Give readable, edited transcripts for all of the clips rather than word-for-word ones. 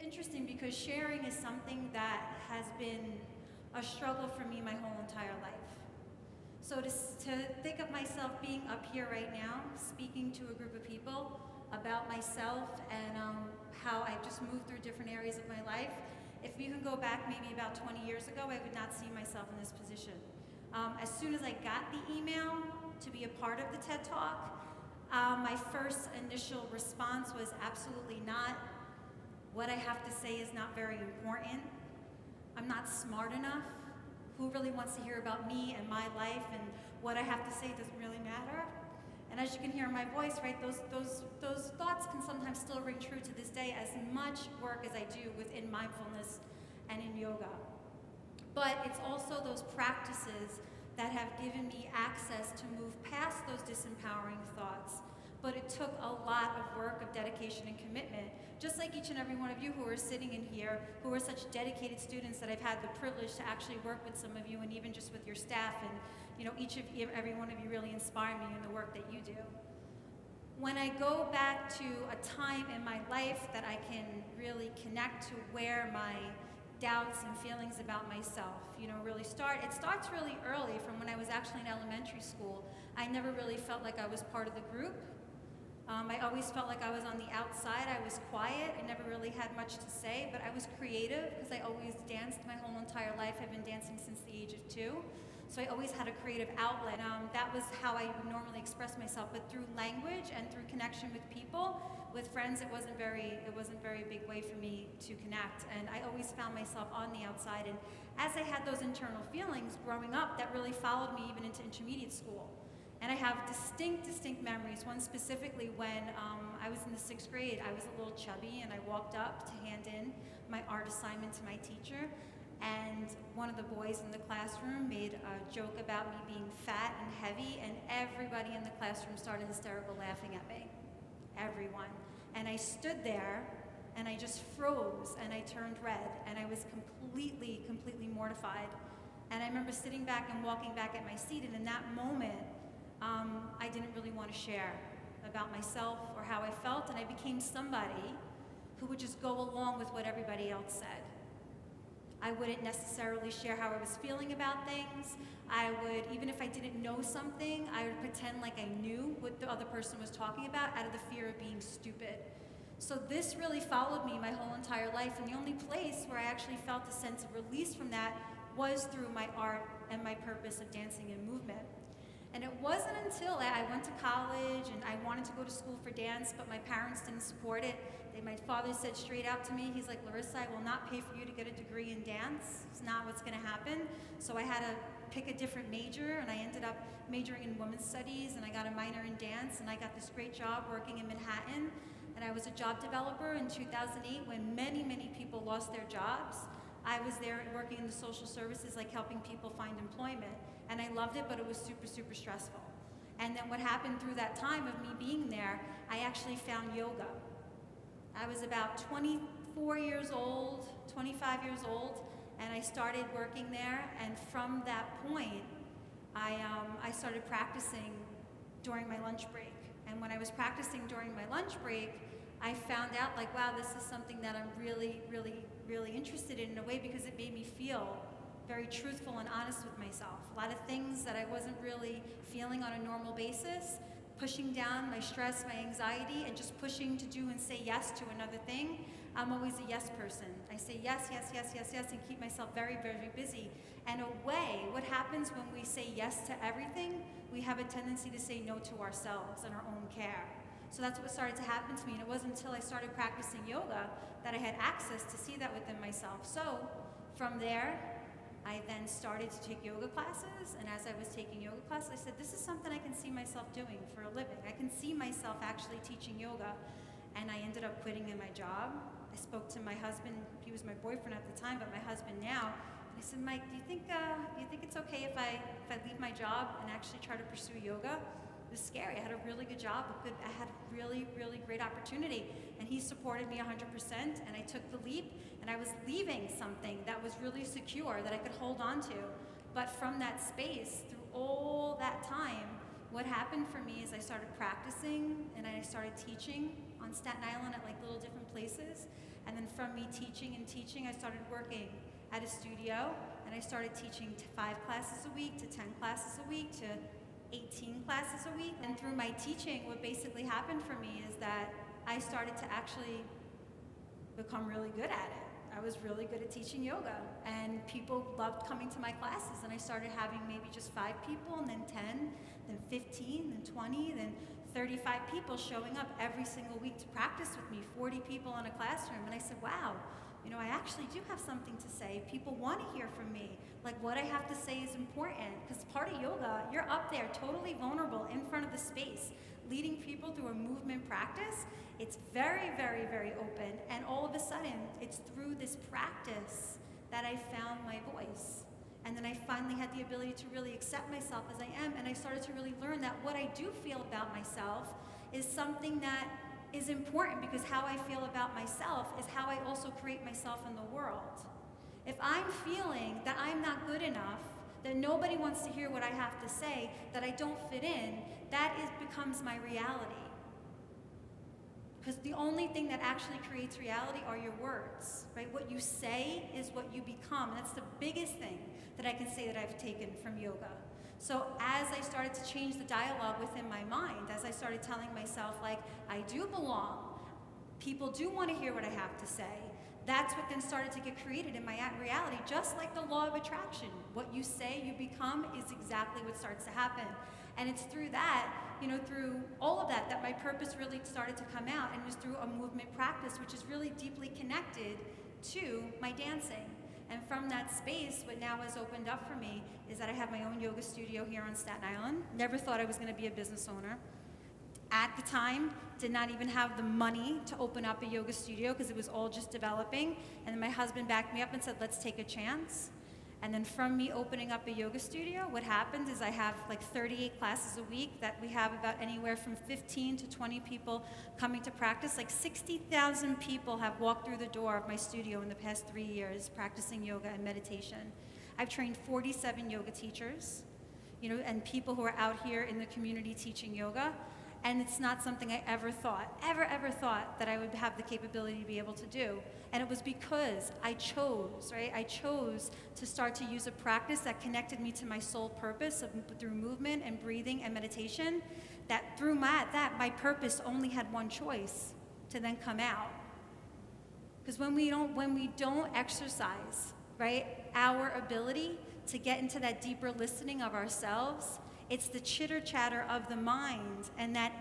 interesting because sharing is something that has been a struggle for me my whole entire life. So to think of myself being up here right now, speaking to a group of people about myself and how I've just moved through different areas of my life, if you can go back maybe about 20 years ago, I would not see myself in this position. As soon as I got the email to be a part of the TED Talk, my first initial response was absolutely not. What I have to say is not very important. I'm not smart enough. Who really wants to hear about me and my life, and what I have to say doesn't really matter? And as you can hear in my voice, right, those thoughts can sometimes still ring true to this day, as much work as I do within mindfulness and in yoga. But it's also those practices that have given me access to move past those disempowering thoughts. But it took a lot of work, of dedication and commitment, just like each and every one of you who are sitting in here, who are such dedicated students that I've had the privilege to actually work with some of you, and even just with your staff, and every one of you really inspire me in the work that you do. When I go back to a time in my life that I can really connect to where my doubts and feelings about myself, really start. It starts really early, from when I was actually in elementary school. I never really felt like I was part of the group. I always felt like I was on the outside. I was quiet. I never really had much to say, but I was creative because I always danced my whole entire life. I've been dancing since the age of 2. So I always had a creative outlet. That was how I would normally express myself, but through language and through connection with people. With friends, it wasn't very big way for me to connect, and I always found myself on the outside. And as I had those internal feelings growing up, that really followed me even into intermediate school. And I have distinct memories. One specifically when I was in the 6th grade. I was a little chubby, and I walked up to hand in my art assignment to my teacher, and one of the boys in the classroom made a joke about me being fat and heavy, and everybody in the classroom started hysterical laughing at me. Everyone. And I stood there, and I just froze, and I turned red, and I was completely mortified. And I remember sitting back and walking back at my seat, and in that moment, I didn't really want to share about myself or how I felt, and I became somebody who would just go along with what everybody else said. I wouldn't necessarily share how I was feeling about things. I would, even if I didn't know something, I would pretend like I knew what the other person was talking about out of the fear of being stupid. So this really followed me my whole entire life, and the only place where I actually felt a sense of release from that was through my art and my purpose of dancing and movement. And it wasn't until I went to college and I wanted to go to school for dance, but my parents didn't support it. My father said straight out to me, he's like, Larissa, I will not pay for you to get a degree in dance. It's not what's gonna happen. So I had to pick a different major, and I ended up majoring in women's studies, and I got a minor in dance, and I got this great job working in Manhattan. And I was a job developer in 2008 when many people lost their jobs. I was there working in the social services, like helping people find employment. And I loved it, but it was super stressful. And then what happened through that time of me being there, I actually found yoga. I was about 24 years old, 25 years old, and I started working there. And from that point, I started practicing during my lunch break. And when I was practicing during my lunch break, I found out, like, wow, this is something that I'm really interested in a way, because it made me feel very truthful and honest with myself. A lot of things that I wasn't really feeling on a normal basis, pushing down my stress, my anxiety, and just pushing to do and say yes to another thing. I'm always a yes person. I say yes, and keep myself very busy. And a way, what happens when we say yes to everything, we have a tendency to say no to ourselves and our own care. So that's what started to happen to me, and it wasn't until I started practicing yoga that I had access to see that within myself. So from there, I then started to take yoga classes, and as I was taking yoga classes, I said, this is something I can see myself doing for a living. I can see myself actually teaching yoga, and I ended up quitting in my job. I spoke to my husband. He was my boyfriend at the time, but my husband now. I said, Mike, do you think it's okay if I leave my job and actually try to pursue yoga? It was scary. I had a really good job. I had a really great opportunity, and he supported me 100%. And I took the leap, and I was leaving something that was really secure that I could hold on to. But from that space, through all that time, what happened for me is I started practicing, and I started teaching on Staten Island at like little different places. And then from me teaching and teaching, I started working at a studio, and I started teaching 5 classes a week to 10 classes a week to 18 classes a week. And through my teaching, what basically happened for me is that I started to actually become really good at it. I was really good at teaching yoga, and people loved coming to my classes, and I started having maybe just 5 people, and then 10, then 15, then 20, then 35 people showing up every single week to practice with me, 40 people in a classroom. And I said, wow, you know, I actually do have something to say. People want to hear from me. Like, what I have to say is important, because part of yoga, you're up there totally vulnerable in front of the space, leading people through a movement practice. It's very, very, very open, and all of a sudden, it's through this practice that I found my voice. And then I finally had the ability to really accept myself as I am, and I started to really learn that what I do feel about myself is something that is important, because how I feel about myself is how I also create myself in the world. If I'm feeling that I'm not good enough, that nobody wants to hear what I have to say, that I don't fit in, that becomes my reality. Because the only thing that actually creates reality are your words, right? What you say is what you become. That's the biggest thing that I can say that I've taken from yoga. So as I started to change the dialogue within my mind, as I started telling myself, like, I do belong, people do want to hear what I have to say, that's what then started to get created in my reality, just like the law of attraction. What you say, you become is exactly what starts to happen. And it's through that, you know, through all of that, that my purpose really started to come out, and it was through a movement practice, which is really deeply connected to my dancing. And from that space, what now has opened up for me is that I have my own yoga studio here on Staten Island. Never thought I was going to be a business owner. At the time, did not even have the money to open up a yoga studio, because it was all just developing. And then my husband backed me up and said, let's take a chance. And then from me opening up a yoga studio, what happens is I have like 38 classes a week that we have about anywhere from 15 to 20 people coming to practice. Like 60,000 people have walked through the door of my studio in the past 3 years practicing yoga and meditation. I've trained 47 yoga teachers, you know, and people who are out here in the community teaching yoga. And it's not something I ever thought, ever thought that I would have the capability to be able to do. And it was because I chose, right? I chose to start to use a practice that connected me to my soul purpose through movement and breathing and meditation, that through that my purpose only had one choice, to then come out. Because when we don't exercise, right, our ability to get into that deeper listening of ourselves, it's the chitter chatter of the mind, and that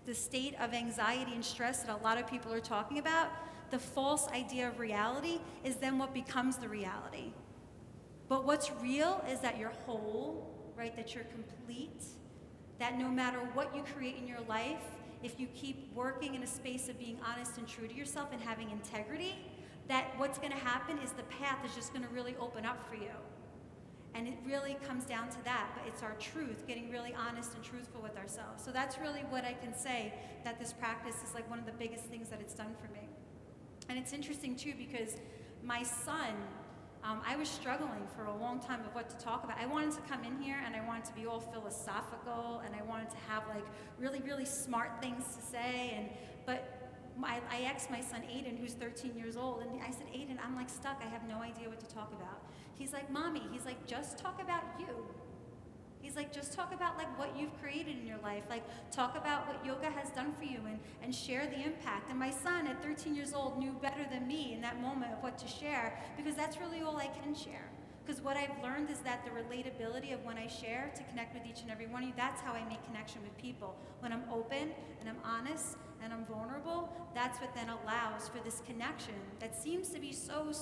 the state of anxiety and stress that a lot of people are talking about, the false idea of reality is then what becomes the reality. But what's real is that you're whole, right? That you're complete, that no matter what you create in your life, if you keep working in a space of being honest and true to yourself and having integrity, that what's gonna happen is the path is just gonna really open up for you. And it really comes down to that, but it's our truth, getting really honest and truthful with ourselves. So that's really what I can say, that this practice is like one of the biggest things that it's done for me. And it's interesting too, because my son, I was struggling for a long time of what to talk about. I wanted to come in here and I wanted to be all philosophical, and I wanted to have like really, really smart things to say. But I asked my son Aiden, who's 13 years old, and I said, Aiden, I'm like stuck. I have no idea what to talk about. He's like, Mommy, he's like, just talk about you. He's like, just talk about like what you've created in your life. Like, talk about what yoga has done for you, and share the impact. And my son at 13 years old knew better than me in that moment of what to share, because that's really all I can share. Because what I've learned is that the relatability of when I share to connect with each and every one of you, that's how I make connection with people. When I'm open and I'm honest and I'm vulnerable, that's what then allows for this connection that seems to be so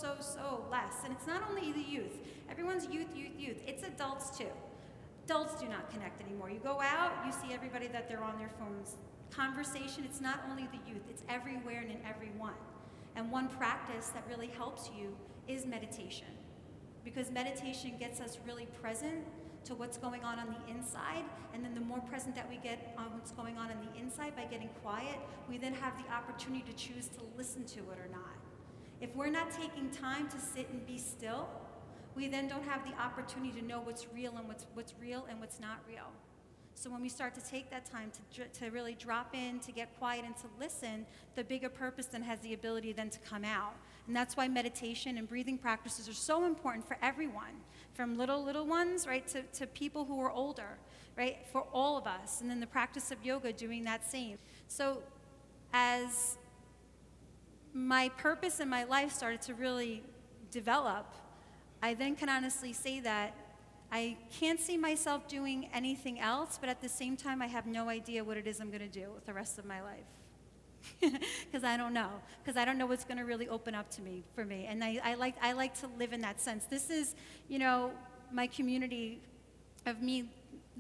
less. And it's not only the youth. Everyone's youth. It's adults too. Adults do not connect anymore. You go out, you see everybody that they're on their phones. Conversation, it's not only the youth, it's everywhere and in everyone. And one practice that really helps you is meditation. Because meditation gets us really present to what's going on the inside, and then the more present that we get on what's going on the inside by getting quiet, we then have the opportunity to choose to listen to it or not. If we're not taking time to sit and be still, we then don't have the opportunity to know what's real and what's real and what's not real. So when we start to take that time to really drop in, to get quiet and to listen, the bigger purpose then has the ability then to come out. And that's why meditation and breathing practices are so important for everyone, from little ones, right, to people who are older, right, for all of us. And then the practice of yoga doing that same. So as my purpose in my life started to really develop, I then can honestly say that I can't see myself doing anything else, but at the same time, I have no idea what it is I'm going to do with the rest of my life. Because I don't know. Because I don't know what's going to really open up to me, for me. And I like to live in that sense. This is, my community of me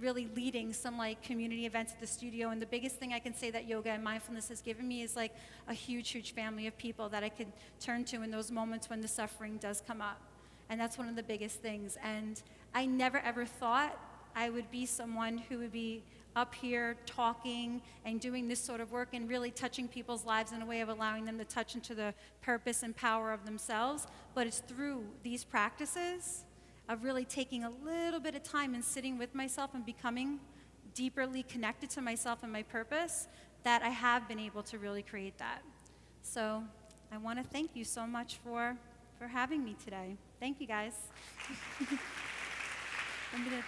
really leading some community events at the studio. And the biggest thing I can say that yoga and mindfulness has given me is a huge family of people that I could turn to in those moments when the suffering does come up. And that's one of the biggest things. And I never ever thought I would be someone who would be up here talking and doing this sort of work and really touching people's lives in a way of allowing them to touch into the purpose and power of themselves. But it's through these practices of really taking a little bit of time and sitting with myself and becoming deeply connected to myself and my purpose that I have been able to really create that. So I want to thank you so much for having me today. Thank you, guys. I'm gonna